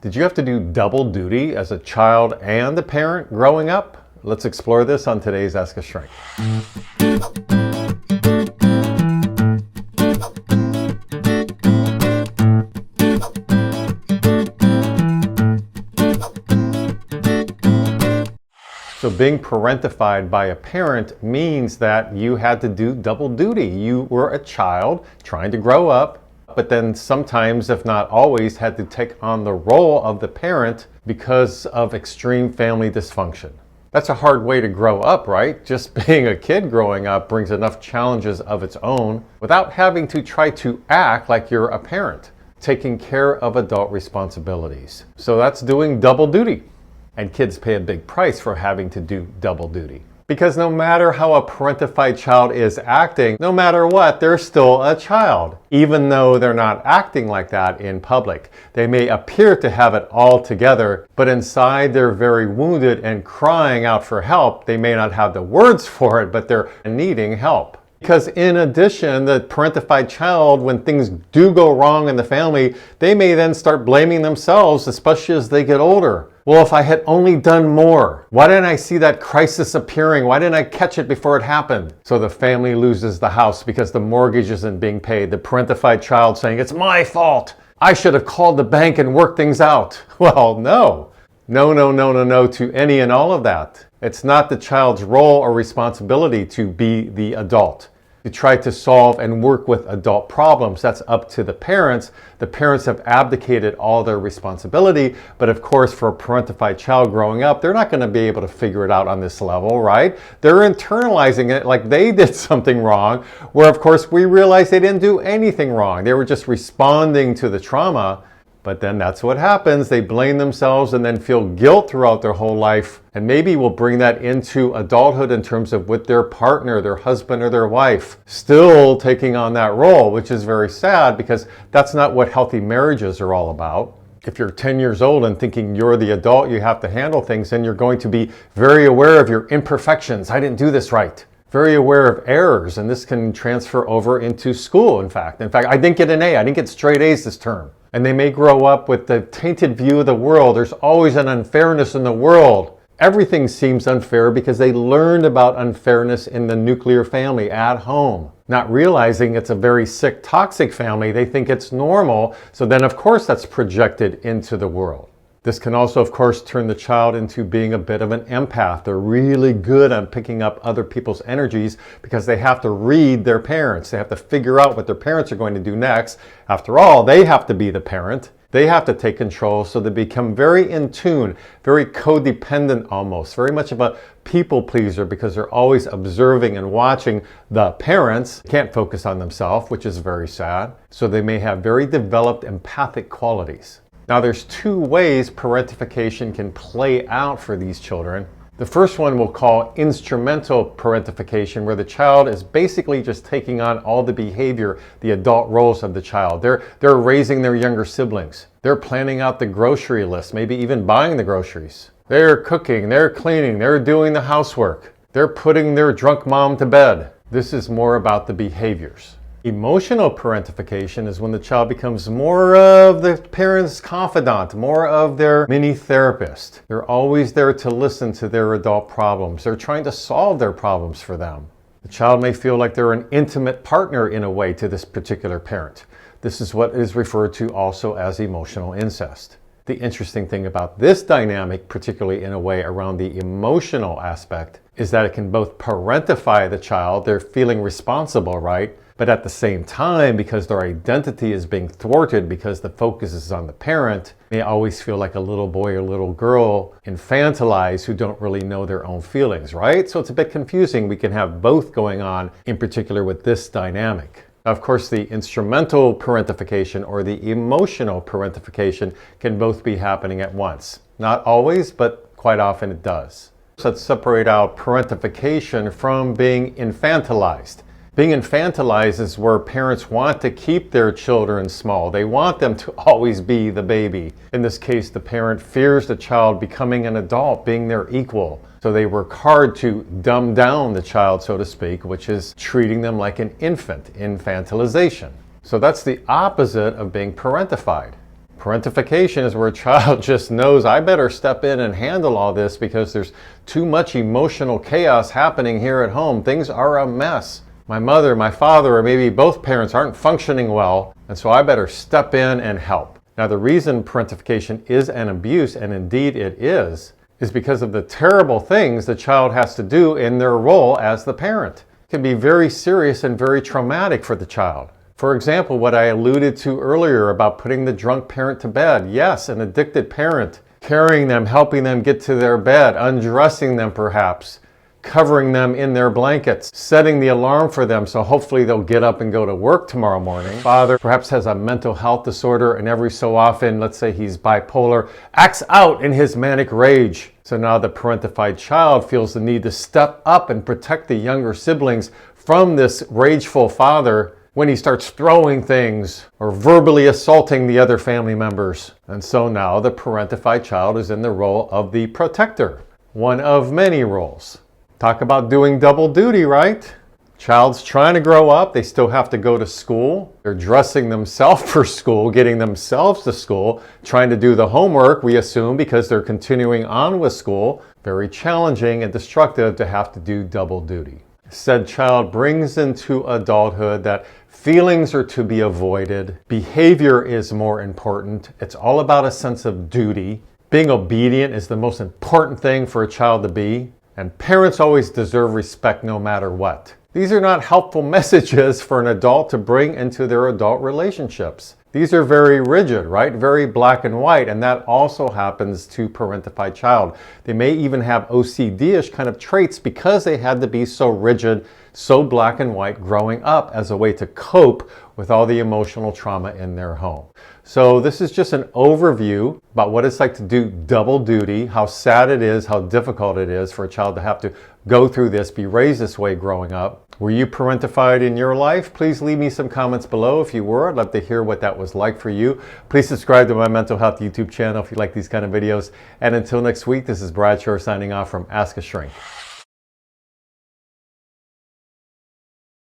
Did you have to do double duty as a child and a parent growing up? Let's explore this on today's Ask a Shrink. So being parentified by a parent means that you had to do double duty. You were a child trying to grow up, but then sometimes, if not always, had to take on the role of the parent because of extreme family dysfunction. That's a hard way to grow up, right? Just being a kid growing up brings enough challenges of its own without having to try to act like you're a parent, taking care of adult responsibilities. So that's doing double duty. And kids pay a big price for having to do double duty. Because no matter how a parentified child is acting, no matter what, they're still a child. Even though they're not acting like that in public. They may appear to have it all together, but inside they're very wounded and crying out for help. They may not have the words for it, but they're needing help. Because in addition, the parentified child, when things do go wrong in the family, they may then start blaming themselves, especially as they get older. Well, if I had only done more, why didn't I see that crisis appearing? Why didn't I catch it before it happened? So the family loses the house because the mortgage isn't being paid. The parentified child saying, it's my fault. I should have called the bank and worked things out. Well, no. No to any and all of that. It's not the child's role or responsibility to be the adult, to try to solve and work with adult problems. That's up to the parents. The parents have abdicated all their responsibility, but of course for a parentified child growing up, they're not going to be able to figure it out on this level, right? They're internalizing it like they did something wrong, where of course we realize they didn't do anything wrong. They were just responding to the trauma. But then that's what happens. They blame themselves and then feel guilt throughout their whole life. And maybe will bring that into adulthood in terms of with their partner, their husband or their wife, still taking on that role, which is very sad because that's not what healthy marriages are all about. If you're 10 years old and thinking you're the adult, you have to handle things, then you're going to be very aware of your imperfections. I didn't do this right. Very aware of errors, and this can transfer over into school, in fact. I didn't get an A. I didn't get straight A's this term. And they may grow up with the tainted view of the world. There's always an unfairness in the world. Everything seems unfair because they learned about unfairness in the nuclear family at home. Not realizing it's a very sick, toxic family, they think it's normal. So then, of course, that's projected into the world. This can also, of course, turn the child into being a bit of an empath. They're really good on picking up other people's energies because they have to read their parents. They have to figure out what their parents are going to do next. After all, they have to be the parent. They have to take control, so they become very in tune, very codependent almost, very much of a people pleaser because they're always observing and watching the parents. Can't focus on themselves, which is very sad. So they may have very developed empathic qualities. Now there's two ways parentification can play out for these children. The first one we'll call instrumental parentification, where the child is basically just taking on all the behavior, the adult roles of the child. They're raising their younger siblings. They're planning out the grocery list, maybe even buying the groceries. They're cooking, they're cleaning, they're doing the housework. They're putting their drunk mom to bed. This is more about the behaviors. Emotional parentification is when the child becomes more of the parent's confidant, more of their mini therapist. They're always there to listen to their adult problems. They're trying to solve their problems for them. The child may feel like they're an intimate partner in a way to this particular parent. This is what is referred to also as emotional incest. The interesting thing about this dynamic, particularly in a way around the emotional aspect, is that it can both parentify the child. They're feeling responsible, right? But at the same time, because their identity is being thwarted because the focus is on the parent, they always feel like a little boy or little girl, infantilized, who don't really know their own feelings, right? So it's a bit confusing. We can have both going on, in particular with this dynamic. Of course, the instrumental parentification or the emotional parentification can both be happening at once. Not always, but quite often it does. So let's separate out parentification from being infantilized. Being infantilized is where parents want to keep their children small. They want them to always be the baby. In this case, the parent fears the child becoming an adult, being their equal. So they work hard to dumb down the child, so to speak, which is treating them like an infant, infantilization. So that's the opposite of being parentified. Parentification is where a child just knows, I better step in and handle all this because there's too much emotional chaos happening here at home. Things are a mess. My mother, my father, or maybe both parents aren't functioning well, and so I better step in and help. Now, the reason parentification is an abuse, and indeed it is because of the terrible things the child has to do in their role as the parent. It can be very serious and very traumatic for the child. For example, what I alluded to earlier about putting the drunk parent to bed. Yes, an addicted parent, carrying them, helping them get to their bed, undressing them perhaps, covering them in their blankets, setting the alarm for them so hopefully they'll get up and go to work tomorrow morning. Father perhaps has a mental health disorder, and every so often, let's say he's bipolar, acts out in his manic rage. So now the parentified child feels the need to step up and protect the younger siblings from this rageful father when he starts throwing things or verbally assaulting the other family members. And so now the parentified child is in the role of the protector, one of many roles. Talk about doing double duty, right? Child's trying to grow up, they still have to go to school. They're dressing themselves for school, getting themselves to school, trying to do the homework, we assume, because they're continuing on with school. Very challenging and destructive to have to do double duty. Said child brings into adulthood that feelings are to be avoided. Behavior is more important. It's all about a sense of duty. Being obedient is the most important thing for a child to be. And parents always deserve respect no matter what. These are not helpful messages for an adult to bring into their adult relationships. These are very rigid, right? Very black and white, and that also happens to parentified child. They may even have OCD-ish kind of traits because they had to be so rigid, so black and white growing up as a way to cope with all the emotional trauma in their home. So this is just an overview about what it's like to do double duty, how sad it is, how difficult it is for a child to have to go through this, be raised this way growing up. Were you parentified in your life? Please leave me some comments below if you were. I'd love to hear what that was like for you. Please subscribe to my mental health YouTube channel if you like these kind of videos. And until next week, this is Brad Shore signing off from Ask a Shrink.